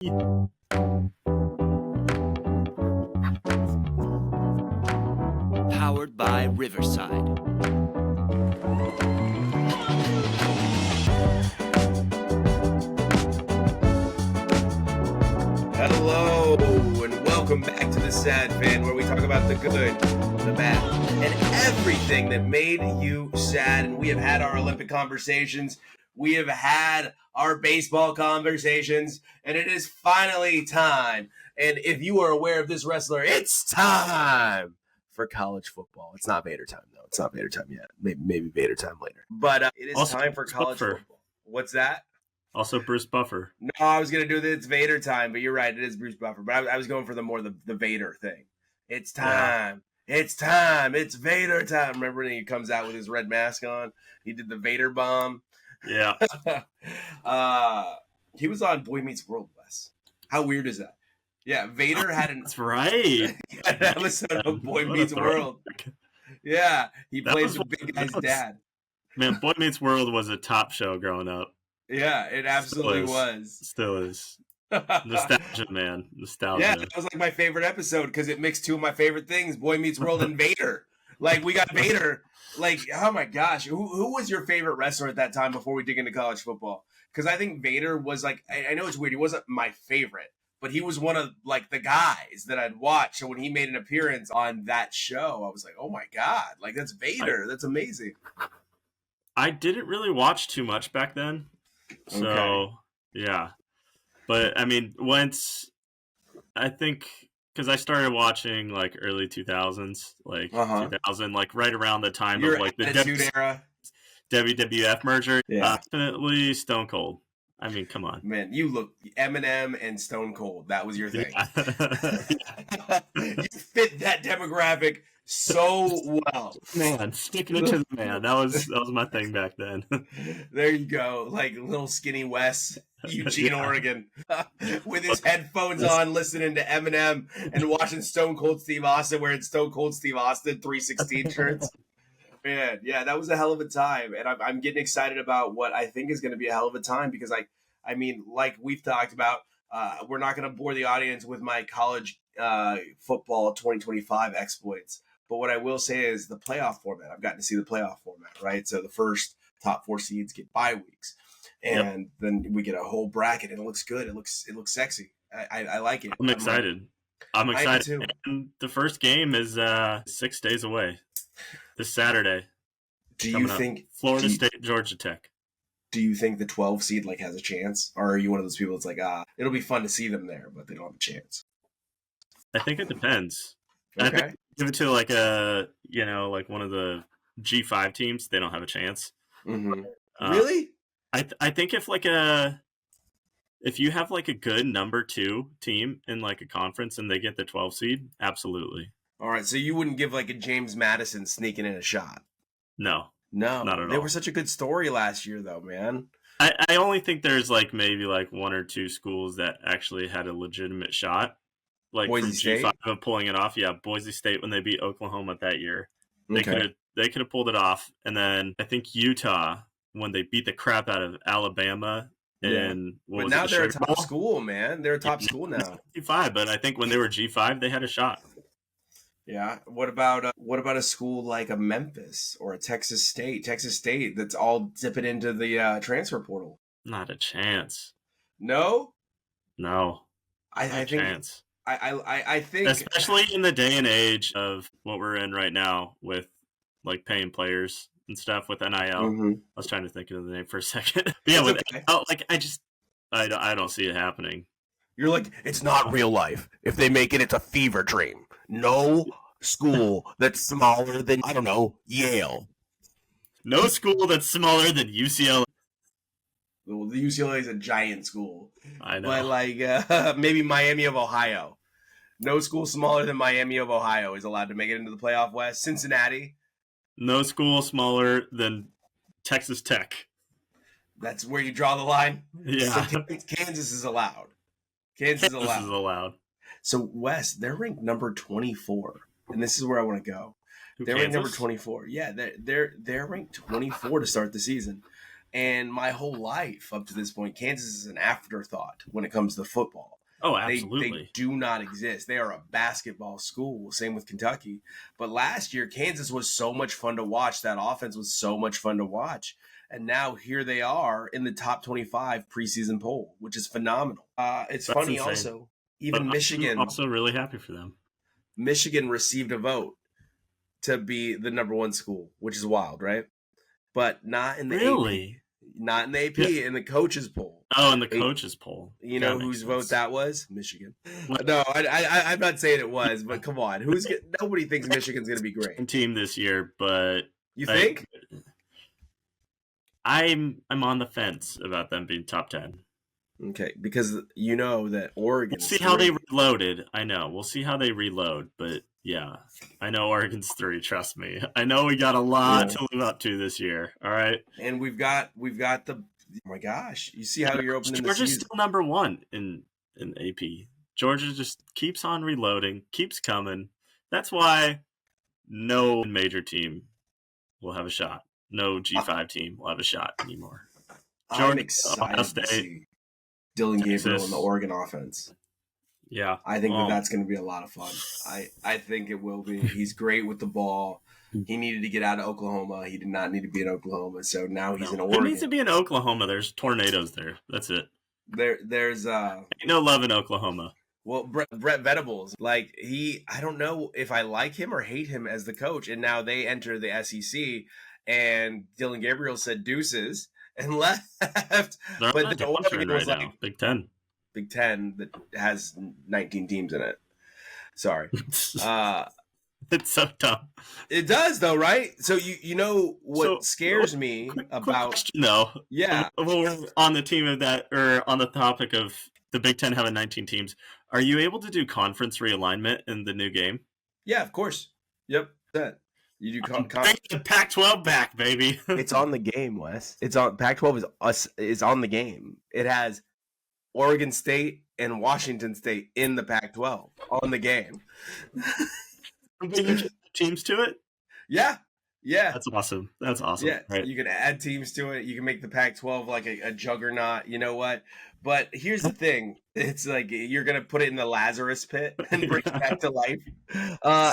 Powered by Riverside. Hello, and welcome back to TheSadFan, where we talk about the good, the bad, and everything that made you sad. And we have had our Olympic conversations. We have had our baseball conversations, and it is finally time. And if you are aware of this wrestler, it's time for college football. It's not Vader time, though. It's not Vader time yet. Maybe Vader time later. But it is Also, time for college football. What's that? Also, Bruce Buffer. No, I was going to do it's Vader time, but you're right. It is Bruce Buffer. But I was going for the Vader thing. It's time. Yeah. It's time. It's Vader time. Remember when he comes out with his red mask on? He did the Vader bomb. Yeah. He was on Boy Meets World, Wes. How weird is that? Yeah, Vader had That's right. an episode of Boy Meets World. Yeah, he plays the big guy's dad. Man, Boy Meets World was a top show growing up. Yeah, it absolutely was. Still is. Nostalgia, man. Nostalgia. Yeah, that was like my favorite episode because it mixed two of my favorite things, Boy Meets World and Vader. Like, we got Vader. Like, oh my gosh. Who was your favorite wrestler at that time before we dig into college football? Because I think Vader was like, I know it's weird. He wasn't my favorite, but he was one of like the guys that I'd watch. So when he made an appearance on that show, I was like, oh my God, like that's Vader. That's amazing. I didn't really watch too much back then. So, okay. Yeah. But, I mean, I think, because I started watching, like, early 2000s, like, 2000, like, right around the time of, like, the era. WWF merger. Yeah. Definitely Stone Cold. I mean, come on. Man, you look Eminem and Stone Cold. That was your thing. Yeah. You fit that demographic so well. Man, sticking it to the man. That was my thing back then. There you go. Like little skinny Wes, Eugene, Oregon, with his headphones on, listening to Eminem and watching Stone Cold Steve Austin wearing Stone Cold Steve Austin 316 shirts. Man, yeah, that was a hell of a time. And I'm getting excited about what I think is going to be a hell of a time because, I mean, like we've talked about, we're not going to bore the audience with my college football 2025 exploits. But what I will say is the playoff format. I've gotten to see the playoff format, right? So the first top 4 seeds get bye weeks. And then we get a whole bracket, and it looks good. It looks sexy. I like it. I'm excited. I'm excited. Too. And the first game is 6 days away. This Saturday. Do you think Florida State, Georgia Tech? Do you think the 12 seed like has a chance, or are you one of those people that's like, it'll be fun to see them there, but they don't have a chance? I think it depends. Okay. I think give it to like like one of the G5 teams, they don't have a chance. Mm-hmm. Really? I think if you have like a good number 2 team in like a conference and they get the 12 seed, absolutely. All right, so you wouldn't give like a James Madison sneaking in a shot? No, not at all. They were such a good story last year, though, man. I only think there's like maybe like 1 or 2 schools that actually had a legitimate shot, like Boise from G5 of pulling it off. Yeah, Boise State when they beat Oklahoma that year, they could have pulled it off. And then I think Utah when they beat the crap out of Alabama. And but now they're a top school, man. They're a top school now. G5, but I think when they were G5, they had a shot. Yeah. What about a school like a Memphis or a Texas State? Texas State that's all dipping into the transfer portal. Not a chance. No. I think. I think, especially in the day and age of what we're in right now, with like paying players and stuff with NIL. Mm-hmm. I was trying to think of the name for a second. But yeah, with NIL, like I don't see it happening. You're like, it's not real life. If they make it, it's a fever dream. No school that's smaller than, I don't know, Yale. No school that's smaller than UCLA. Well, the UCLA is a giant school. I know. But like maybe Miami of Ohio. No school smaller than Miami of Ohio is allowed to make it into the playoff West. Cincinnati. No school smaller than Texas Tech. That's where you draw the line? Yeah. So Kansas is allowed. Kansas is allowed. So, Wes, they're ranked number 24. And this is where I want to go. They're ranked number 24. Yeah, they're ranked 24 to start the season. And my whole life up to this point, Kansas is an afterthought when it comes to football. Oh, They absolutely. do not exist. They are a basketball school. Same with Kentucky. But last year, Kansas was so much fun to watch. That offense was so much fun to watch. And now here they are in the top 25 preseason poll, which is phenomenal. It's That's funny insane. also. But Even I'm Michigan also really happy for them. received a vote to be the number one school, which is wild, right? But not in the Really? AP. Not in the AP, Yeah. in the coaches poll. Oh, and the coaches poll. You That know makes whose sense. vote that was? Michigan. What? No, I'm not saying it was, but come on. Nobody thinks Michigan's going to be great. Team this year, but You think? I'm on the fence about them being top 10. Okay, because you know that Oregon. We'll see how they reloaded. I know. We'll see how they reload, but yeah, I know Oregon's 3. Trust me. I know we got a lot to live up to this year. All right, and we've got the. Oh my gosh! You see how you're opening the Georgia's season. still number 1 in AP. Georgia just keeps on reloading, keeps coming. That's why no major team will have a shot. No G5 team will have a shot anymore. I'm excited to see Dylan Gabriel in the Oregon offense. Yeah, I think that's going to be a lot of fun. I think it will be. He's great with the ball. He needed to get out of Oklahoma. He did not need to be in Oklahoma, so now he's in Oregon. He needs to be in Oklahoma. There's tornadoes there. That's it. There's ain't no love in Oklahoma. Well, Brett Venables, like I don't know if I like him or hate him as the coach. And now they enter the SEC, and Dylan Gabriel said deuces and left. They're but the Oregon was right like now. Big Ten that has 19 teams in it. Sorry, it's so dumb. It does though, right? So you know what scares me about? Quick question, though. Yeah, we're on the team of that, or on the topic of the Big Ten having 19 teams. Are you able to do conference realignment in the new game? Yeah, of course. Yep. That you do. Bring the Pac-12 back, baby. It's on the game, Wes. It's on. Pac-12 is on the game. It has Oregon State and Washington State in the Pac-12 on the game. Teams to it? Yeah. That's awesome. Yeah, right. You can add teams to it. You can make the Pac-12 like a juggernaut. You know what? But here's the thing: it's like you're gonna put it in the Lazarus pit and bring it back to life.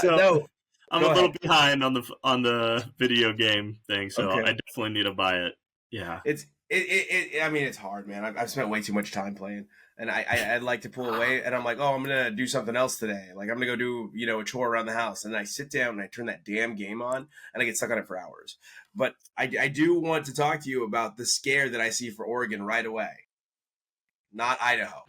No, I'm a little behind on the video game thing, so I definitely need to buy it. Yeah, I mean, it's hard, man. I've spent way too much time playing, and I'd like to pull away, and I'm like, oh, I'm gonna do something else today. Like I'm gonna go do a chore around the house, and I sit down and I turn that damn game on, and I get stuck on it for hours. But I do want to talk to you about the scare that I see for Oregon right away, not Idaho.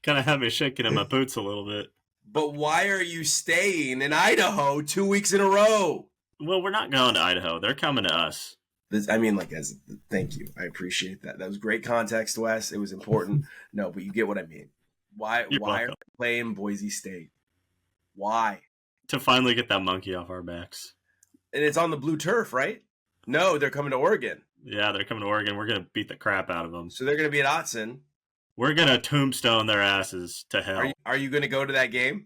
Kind of have me shaking in my boots a little bit. But why are you staying in Idaho 2 weeks in a row? Well, we're not going to Idaho. They're coming to us. Thank you. I appreciate that. That was great context, Wes. It was important. No, but you get what I mean. Why are we playing Boise State? Why? To finally get that monkey off our backs. And it's on the blue turf, right? No, they're coming to Oregon. Yeah, they're coming to Oregon. We're going to beat the crap out of them. So they're going to be at Autzen. We're going to tombstone their asses to hell. Are you going to go to that game?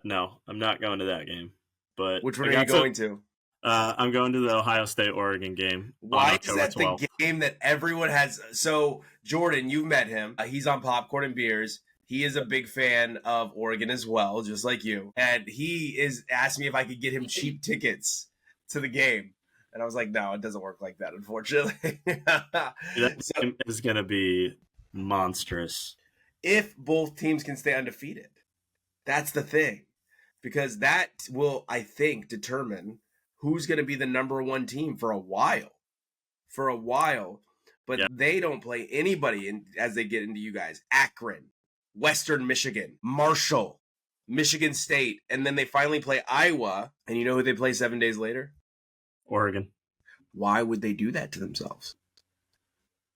No, I'm not going to that game. But which one are you going to? I'm going to the Ohio State-Oregon game. Why is that 12th. The game that everyone has? So, Jordan, you've met him. He's on Popcorn and Beers. He is a big fan of Oregon as well, just like you. And he asked me if I could get him cheap tickets to the game. And I was like, no, it doesn't work like that, unfortunately. That game is going to be monstrous. If both teams can stay undefeated. That's the thing. Because that will, I think, determine who's going to be the number one team for a while. But they don't play anybody as they get into you guys. Akron, Western Michigan, Marshall, Michigan State, and then they finally play Iowa. And you know who they play 7 days later? Oregon. Why would they do that to themselves?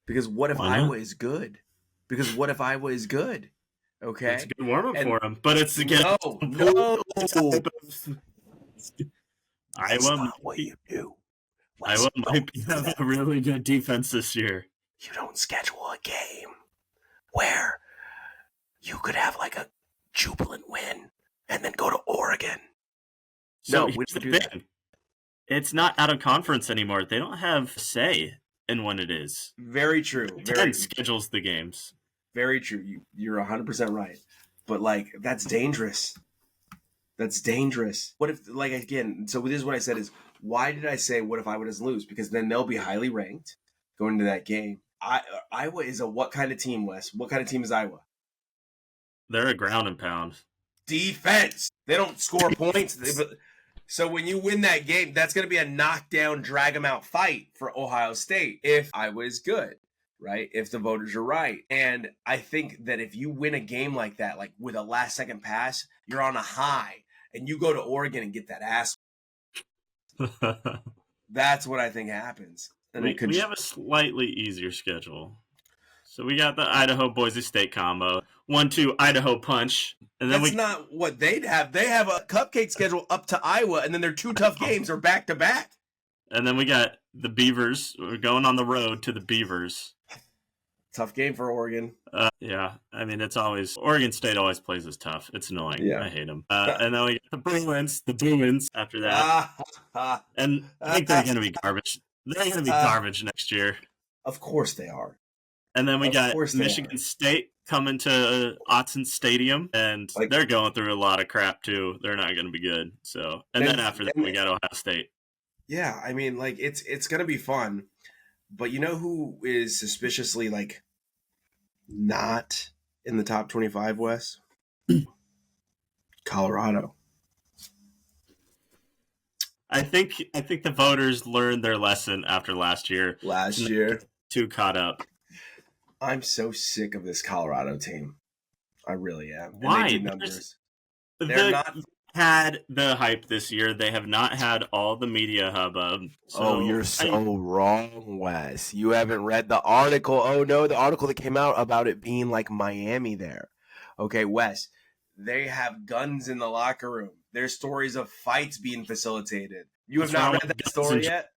Because what if Iowa is good? Okay, it's a good warm-up for them, but it's again. No. Iowa, not what you do. Iowa might have a really good defense this year. You don't schedule a game where you could have like a jubilant win and then go to Oregon. So no, we do that. It's not out of conference anymore. They don't have say and when it is. Very true. Big Very Ten schedules the games. Very true. You're 100% right. But like that's dangerous. That's dangerous. What if, like, again? So this is what I said: is why did I say what if Iowa doesn't lose? Because then they'll be highly ranked going into that game. Iowa is a what kind of team, Wes? What kind of team is Iowa? They're a ground and pound Defense. They don't score points. So when you win that game, that's going to be a knockdown, drag them out fight for Ohio State if Iowa is good, right? If the voters are right. And I think that if you win a game like that, like with a last second pass, you're on a high and you go to Oregon and get that ass. That's what I think happens. And we have a slightly easier schedule. So we got the Idaho-Boise State combo. 1-2 Idaho punch. And then that's not what they'd have. They have a cupcake schedule up to Iowa, and then their 2 tough games are back-to-back. And then we got the Beavers. We're going on the road to the Beavers. Tough game for Oregon. Yeah, I mean, it's always... Oregon State always plays us tough. It's annoying. Yeah. I hate them. And then we got the Bruins after that. And I think they're going to be garbage. They're going to be garbage next year. Of course they are. And then we got Michigan State coming to Autzen Stadium, and they're going through a lot of crap, too. They're not going to be good. So, and then after that, we got Ohio State. Yeah, I mean, like, it's going to be fun. But you know who is suspiciously, like, not in the top 25, Wes? Colorado. I think the voters learned their lesson after last year. Too caught up. I'm so sick of this Colorado team. I really am. Why? Numbers. They're not had the hype this year. They have not had all the media hubbub. So you're so wrong, Wes. You haven't read the article. Oh, no, the article that came out about it being like Miami there. Okay, Wes, they have guns in the locker room. There's stories of fights being facilitated. You have not read that story yet?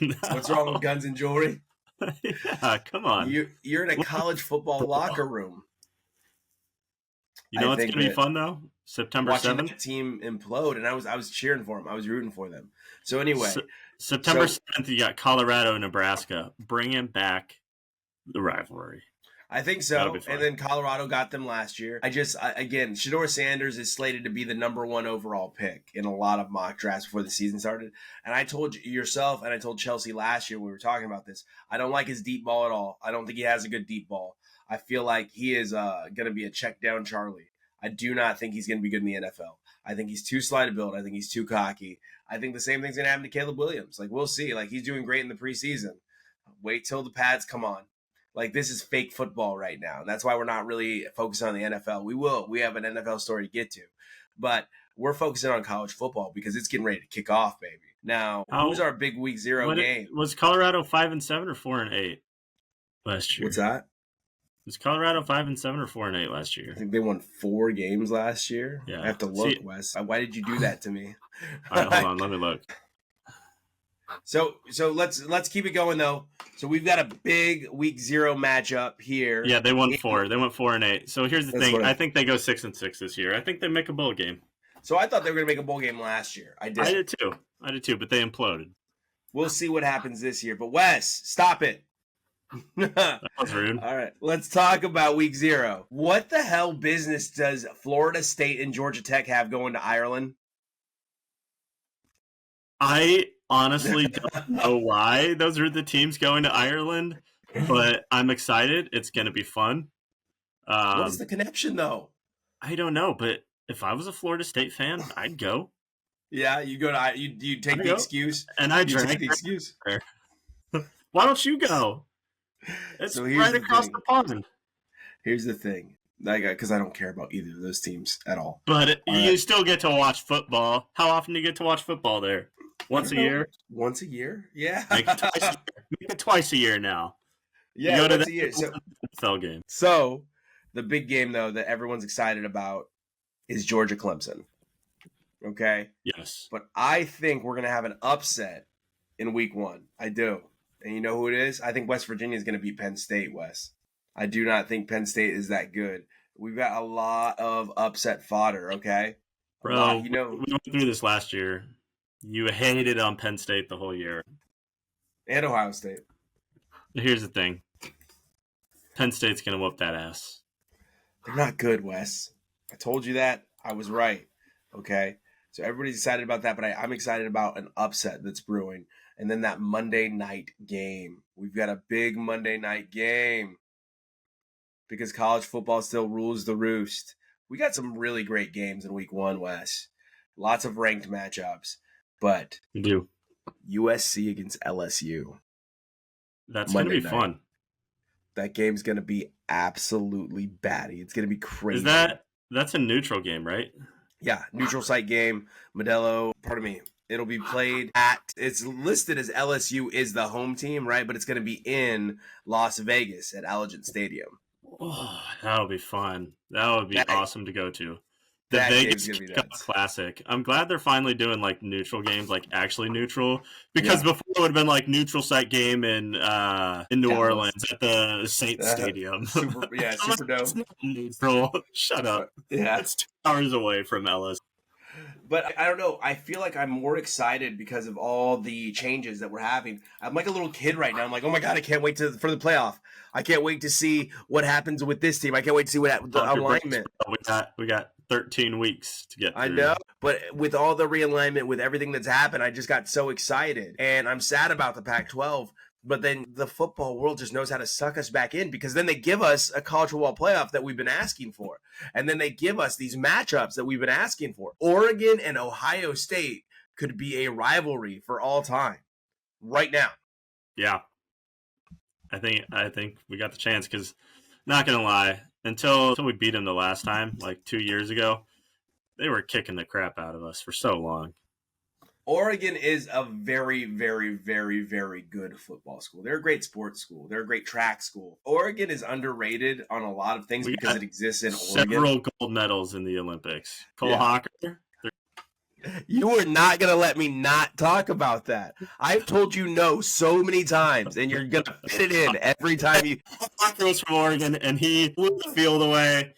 No. What's wrong with guns and jewelry? Yeah, come on. You're in a college football locker room. You know what's going to be fun, though? September 7th. Watching that team implode, and I was cheering for them. I was rooting for them. So anyway. September 7th, you got Colorado, Nebraska. Bringing back the rivalry. I think so. And then Colorado got them last year. Again, Shedeur Sanders is slated to be the number 1 overall pick in a lot of mock drafts before the season started. And I told yourself, and I told Chelsea last year when we were talking about this, I don't like his deep ball at all. I don't think he has a good deep ball. I feel like he is going to be a check down Charlie. I do not think he's going to be good in the NFL. I think he's too slight of build. I think he's too cocky. I think the same thing's going to happen to Caleb Williams. Like, we'll see. Like, he's doing great in the preseason. Wait till the pads come on. Like, this is fake football right now. And that's why we're not really focused on the NFL. We have an NFL story to get to. But we're focusing on college football because it's getting ready to kick off, baby. Now, who's our big week 0 game? Was Colorado 5-7 or 4-8 last year? What's that? Was Colorado 5-7 or 4-8 last year? I think they won 4 games last year. Yeah. I have to look, Wes. Why did you do that to me? All right, hold on. Let me look. So let's keep it going though. So we've got a big week 0 matchup here. Yeah, they won 4. They went 4-8. So here's the thing. I think they go 6-6 this year. I think they make a bowl game. So I thought they were going to make a bowl game last year. I did too, but they imploded. We'll see what happens this year. But Wes, stop it. That was rude. All right, let's talk about week 0. What the hell business does Florida State and Georgia Tech have going to Ireland? I honestly don't know why those are the teams going to Ireland, but I'm excited. It's going to be fun. What's the connection, though? I don't know, but if I was a Florida State fan, I'd go. Yeah, you go to you take the excuse, and I take the excuse. Why don't you go? It's right across the pond. Here's the thing, because I don't care about either of those teams at all. But you still get to watch football. How often do you get to watch football there? Once a year? Once a year? Yeah. Make it twice a year now. Yeah, once a year. So, NFL game. So, the big game, though, that everyone's excited about is Georgia-Clemson. Okay? Yes. But I think we're going to have an upset in week 1. I do. And you know who it is? I think West Virginia is going to beat Penn State, Wes. I do not think Penn State is that good. We've got a lot of upset fodder, okay? Bro, we went through this last year. You hated on Penn State the whole year. And Ohio State. Here's the thing. Penn State's going to whoop that ass. They're not good, Wes. I told you that. I was right. Okay. So everybody's excited about that, but I'm excited about an upset that's brewing. And then that Monday night game. We've got a big Monday night game because college football still rules the roost. We got some really great games in week 1, Wes. Lots of ranked matchups. But You do. USC against LSU. That's going to be fun. That game's going to be absolutely batty. It's going to be crazy. That's a neutral game, right? Yeah, neutral site game. It'll be played it's listed as LSU is the home team, right? But it's going to be in Las Vegas at Allegiant Stadium. Oh, that would be fun. That would be awesome to go to. The That Vegas game's gonna be Cup nuts. Classic. I'm glad they're finally doing like neutral games, like actually neutral, because before it would have been like neutral site game in New Orleans at the Saints Stadium. Superdome. It's not neutral. Shut up. Yeah. It's 2 hours away from Ellis. But I don't know. I feel like I'm more excited because of all the changes that we're having. I'm like a little kid right now. I'm like, oh my God, I can't wait for the playoff. I can't wait to see what happens with this team. I can't wait to see the alignment. We got 13 weeks to get through. I know, but with all the realignment, with everything that's happened, I just got so excited. And I'm sad about the Pac-12. But then the football world just knows how to suck us back in because then they give us a college football playoff that we've been asking for. And then they give us these matchups that we've been asking for. Oregon and Ohio State could be a rivalry for all time right now. Yeah. I think we got the chance because, not going to lie, until we beat them the last time, like 2 years ago, they were kicking the crap out of us for so long. Oregon is a very, very, very, very good football school. They're a great sports school. They're a great track school. Oregon is underrated on a lot of things because it exists in Oregon. Several gold medals in the Olympics. Cole Hawker. You are not going to let me not talk about that. I've told you no so many times, and you're going to fit it in every time you... Hawker was from Oregon, and he blew the field away.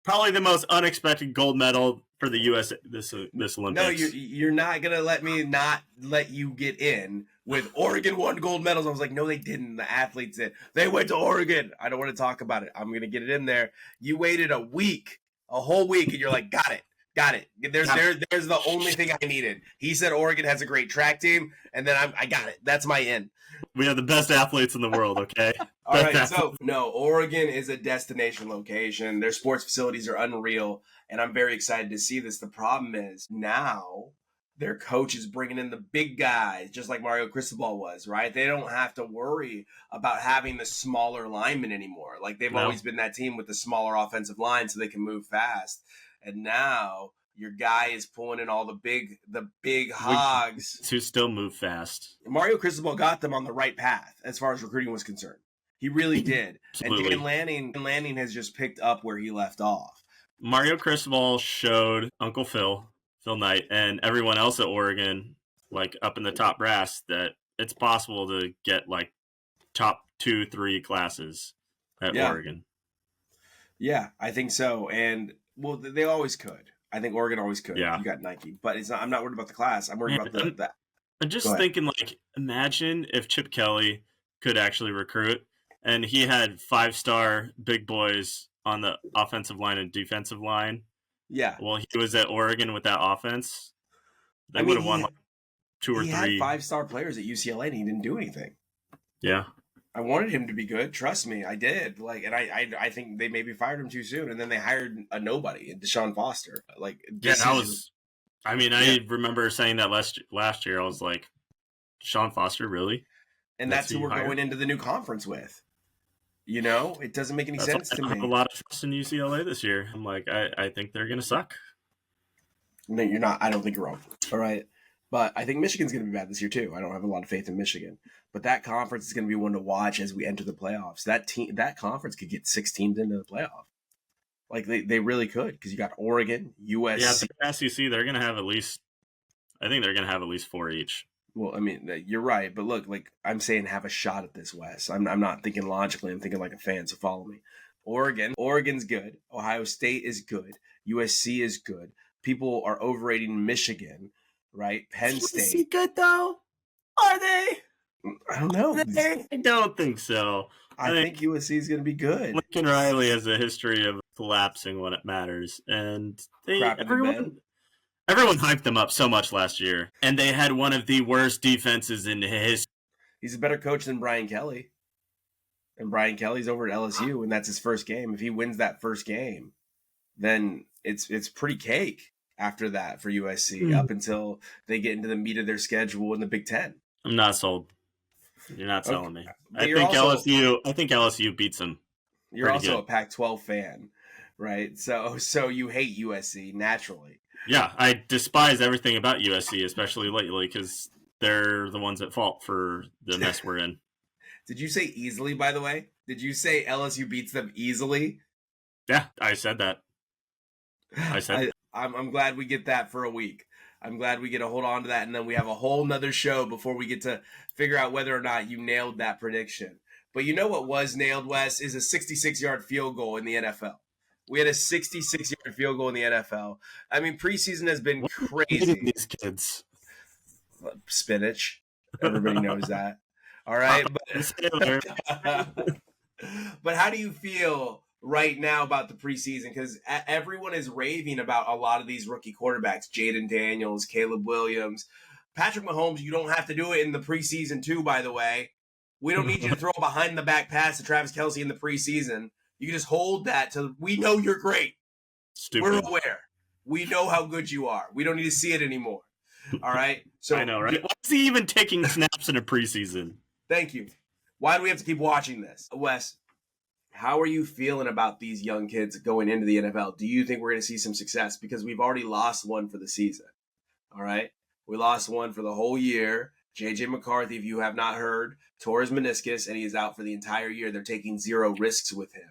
Probably the most unexpected gold medal for the U.S. this Olympics. No, you're not going to let me not let you get in with Oregon won gold medals. I was like, no, they didn't. The athletes did. They went to Oregon. I don't want to talk about it. I'm going to get it in there. You waited a whole week, and you're like, got it. There's the only thing I needed. He said Oregon has a great track team, and then I got it. That's my in. We have the best athletes in the world, okay? All right, so no, Oregon is a destination location. Their sports facilities are unreal, and I'm very excited to see this. The problem is now their coach is bringing in the big guys, just like Mario Cristobal was, right? They don't have to worry about having the smaller linemen anymore. Like they've always been that team with the smaller offensive line so they can move fast. And now your guy is pulling in all the big hogs who still move fast. Mario Cristobal got them on the right path as far as recruiting was concerned. He really did. Absolutely. And Dan Lanning has just picked up where he left off. Mario Cristobal showed Uncle Phil Knight, and everyone else at Oregon, like up in the top brass, that it's possible to get like top 2-3 classes at Oregon. Yeah, I think so. And well, they always could. I think Oregon always could. Yeah. You got Nike, but it's not. I'm not worried about the class. I'm worried about that. I'm just thinking, like, imagine if Chip Kelly could actually recruit, and he had 5-star big boys on the offensive line and defensive line. Yeah. Well, he was at Oregon with that offense. They would have won like 2 or 3. He had 5-star players at UCLA, and he didn't do anything. Yeah. I wanted him to be good. Trust me, I did. Like, and I think they maybe fired him too soon, and then they hired a nobody, Deshaun Foster. Like, I remember saying that last year. I was like, Deshaun Foster, really? And that's who we're going into the new conference with. You know, it doesn't make any sense to me. I have a lot of trust in UCLA this year. I'm like, I think they're going to suck. No, you're not. I don't think you're wrong. All right. But I think Michigan's going to be bad this year, too. I don't have a lot of faith in Michigan. But that conference is going to be one to watch as we enter the playoffs. That conference could get 6 teams into the playoff. Like, they really could, because you got Oregon, USC. Yeah, SEC, they're going to have at least – I think they're going to have at least 4 each. Well, I mean, you're right. But look, like I'm saying, have a shot at this, Wes. I'm not thinking logically. I'm thinking like a fan, so follow me. Oregon's good. Ohio State is good. USC is good. People are overrating Michigan, right? Penn State. Is he good, though? Are they? I don't know. I don't think so. I think USC is going to be good. Lincoln Riley has a history of collapsing when it matters, and everyone hyped them up so much last year, and they had one of the worst defenses in history. He's a better coach than Brian Kelly, and Brian Kelly's over at LSU, and that's his first game. If he wins that first game, then it's pretty cake after that for USC up until they get into the meat of their schedule in the Big Ten. I'm not sold. You're not selling me. But I think LSU beats them. You're also a Pac-12 fan, right? So you hate USC naturally. Yeah, I despise everything about USC, especially lately, because they're the ones at fault for the mess we're in. Did you say easily, by the way? Did you say LSU beats them easily? Yeah, I said that. I'm glad we get that for a week. I'm glad we get to hold on to that, and then we have a whole nother show before we get to figure out whether or not you nailed that prediction. But you know what was nailed, Wes, is a 66-yard field goal in the NFL. We had a 66-yard field goal in the NFL. I mean, preseason has been crazy. These kids. Spinach. Everybody knows that. All right. But how do you feel right now about the preseason? Because everyone is raving about a lot of these rookie quarterbacks, Jaden Daniels, Caleb Williams, Patrick Mahomes. You don't have to do it in the preseason too, by the way. We don't need you to throw a behind the back pass to Travis Kelce in the preseason. You can just hold that till we know you're great. Stupid. We're aware. We know how good you are. We don't need to see it anymore. All right. So I know, right? Why is he even taking snaps in a preseason? Thank you. Why do we have to keep watching this? Wes, how are you feeling about these young kids going into the NFL? Do you think we're going to see some success? Because we've already lost one for the season. All right? We lost one for the whole year. J.J. McCarthy, if you have not heard, tore his meniscus, and he is out for the entire year. They're taking zero risks with him.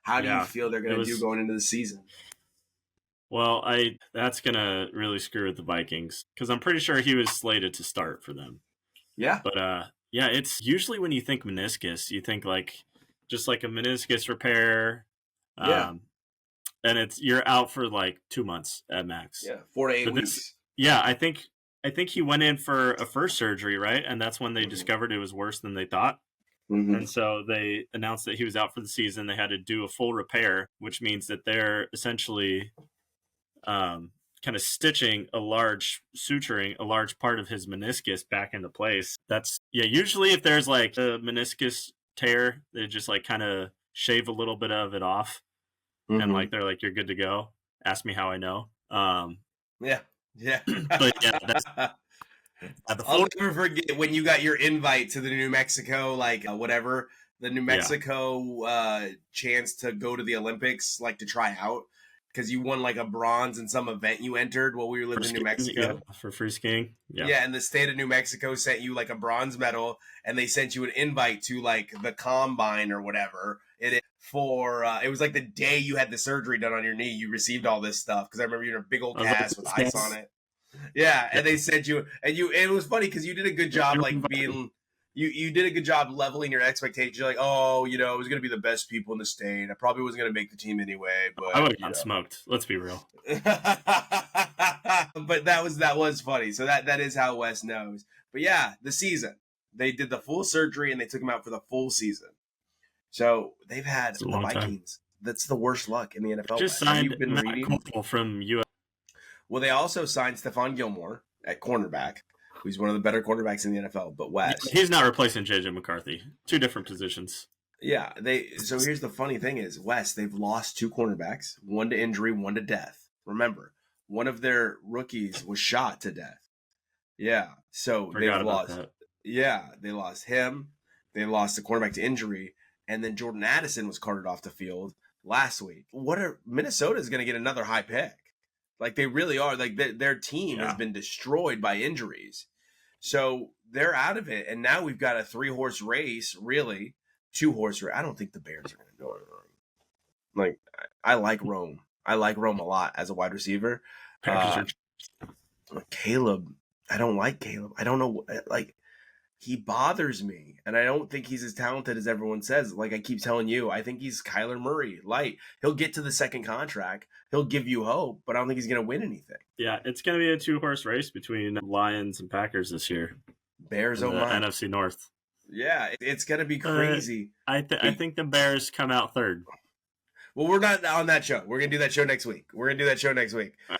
How do you feel they're going to do going into the season? Well, that's going to really screw with the Vikings because I'm pretty sure he was slated to start for them. Yeah. But, yeah, it's usually when you think meniscus, you think just like a meniscus repair. Yeah. And you're out for 2 months at max. Yeah, 4 to 8 weeks. I think he went in for a first surgery, right? And that's when they discovered it was worse than they thought. Mm-hmm. And so they announced that he was out for the season. They had to do a full repair, which means that they're essentially kind of suturing a large part of his meniscus back into place. Usually if there's a meniscus tear, they just kind of shave a little bit of it off. Mm-hmm. And they're you're good to go. Ask me how I know. Yeah. But yeah, I'll never forget when you got your invite to the New Mexico, the New Mexico chance to go to the Olympics, to try out, because you won a bronze in some event you entered while we were living in New Mexico. Yeah, for free skiing. Yeah, and the state of New Mexico sent you a bronze medal, and they sent you an invite to the combine or whatever it is for. It was the day you had the surgery done on your knee. You received all this stuff because I remember you in a big old cast with ice on it. Yeah, and they sent you, and it was funny because you did a good job, being. You did a good job leveling your expectations. You're it was going to be the best people in the state. I probably wasn't going to make the team anyway, but I would have gotten smoked. Let's be real. But that was funny. So that is how Wes knows. But yeah, the season. They did the full surgery and they took him out for the full season. So they've had the Vikings. Time. That's the worst luck in the NFL. Just signed Matt Corporal from US. Well, they also signed Stephon Gilmore at cornerback, who's one of the better quarterbacks in the NFL. But Wes, he's not replacing J.J. McCarthy. Two different positions. Yeah, so here's the funny thing is, Wes, they've lost two cornerbacks, one to injury, one to death. Remember, one of their rookies was shot to death. Yeah, so they've lost. That. Yeah, they lost him. They lost the cornerback to injury, and then Jordan Addison was carted off the field last week. Minnesota is going to get another high pick. They really are. Their team has been destroyed by injuries. So they're out of it. And now we've got a 3-horse race, really. 2-horse race. I don't think the Bears are going to go in. I like Rome. I like Rome a lot as a wide receiver. Caleb. I don't like Caleb. I don't know. He bothers me. And I don't think he's as talented as everyone says. I keep telling you, I think he's Kyler Murray light. He'll get to the second contract. He'll give you hope, but I don't think he's going to win anything. Yeah, it's going to be a 2-horse race between Lions and Packers this year. Bears, in oh the my. NFC North. Yeah, it's going to be crazy. I think the Bears come out third. Well, we're not on that show. We're gonna do that show next week. All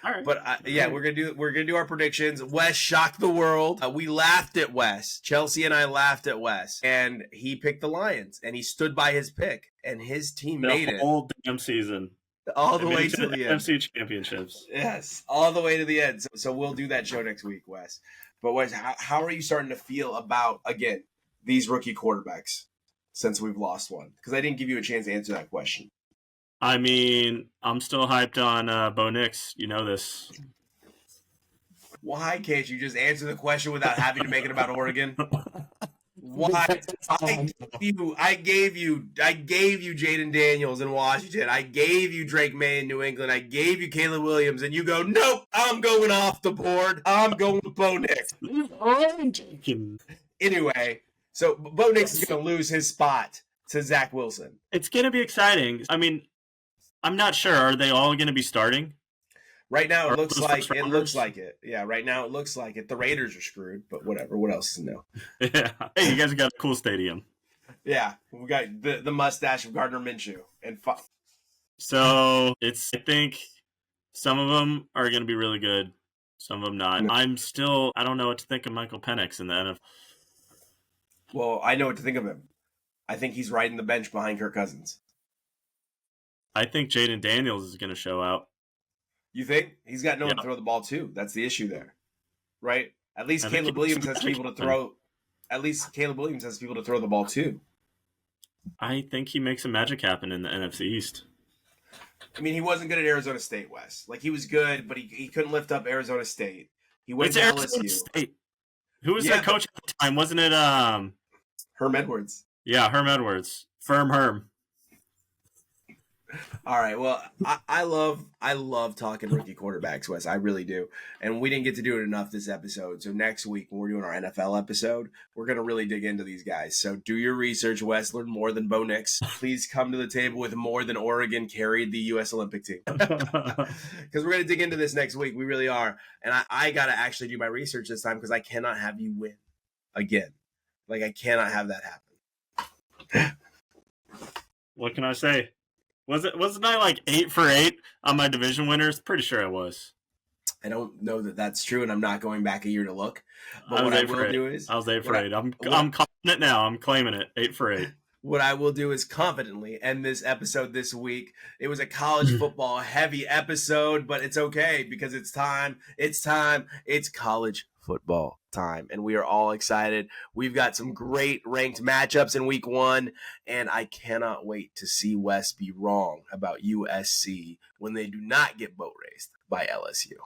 right. But we're gonna do our predictions. Wes shocked the world. We laughed at Wes. Chelsea and I laughed at Wes, and he picked the Lions, and he stood by his pick, and his team made it The whole damn season. all the way to the end. NFC championships. Yes, all the way to the end. So we'll do that show next week, Wes. But Wes, how are you starting to feel about, again, these rookie quarterbacks since we've lost one? Because I didn't give you a chance to answer that question. I mean, I'm still hyped on Bo Nix. You know this. Why can't you just answer the question without having to make it about Oregon? Why? I gave you Jaden Daniels in Washington. I gave you Drake May in New England. I gave you Caleb Williams, and you go, nope, I'm going off the board. I'm going with Bo Nix. Anyway, so Bo Nix is going to lose his spot to Zach Wilson. It's going to be exciting. I mean, I'm not sure. Are they all going to be starting? Right now, it looks like it. Yeah, right now it looks like it. The Raiders are screwed, but whatever. What else is new? Yeah. Hey, you guys got a cool stadium. Yeah, we got the mustache of Gardner Minshew and. So I think some of them are going to be really good. Some of them not. I don't know what to think of Michael Penix in the NFL. Well, I know what to think of him. I think he's riding the bench behind Kirk Cousins. I think Jaden Daniels is going to show out. You think? He's got no one to throw the ball to. That's the issue there. Right? At least Caleb Williams has people to throw. At least Caleb Williams has people to throw the ball to. I think he makes some magic happen in the NFC East. I mean, he wasn't good at Arizona State, Wes. Like, he was good, but he couldn't lift up Arizona State. He went to Arizona LSU. State. Who was their coach at the time? Wasn't it Herm Edwards? Yeah, Herm Edwards. Firm Herm. All right. Well, I love talking rookie quarterbacks, Wes. I really do. And we didn't get to do it enough this episode. So next week, when we're doing our NFL episode, we're going to really dig into these guys. So do your research, Wes. Learn more than Bo Nix. Please come to the table with more than Oregon carried the U.S. Olympic team. Because we're going to dig into this next week. We really are. And I got to actually do my research this time because I cannot have you win again. Like, I cannot have that happen. What can I say? Wasn't I like 8 for 8 on my division winners? Pretty sure I was. I don't know that that's true, and I'm not going back a year to look. But I what I will do is I was 8 for 8. I'm calling it now. I'm claiming it. 8 for 8. What I will do is confidently end this episode this week. It was a college football heavy episode, but it's okay because it's time. It's college football time, and we are all excited. We've got some great ranked matchups in week 1, and I cannot wait to see Wes be wrong about USC when they do not get boat raced by LSU.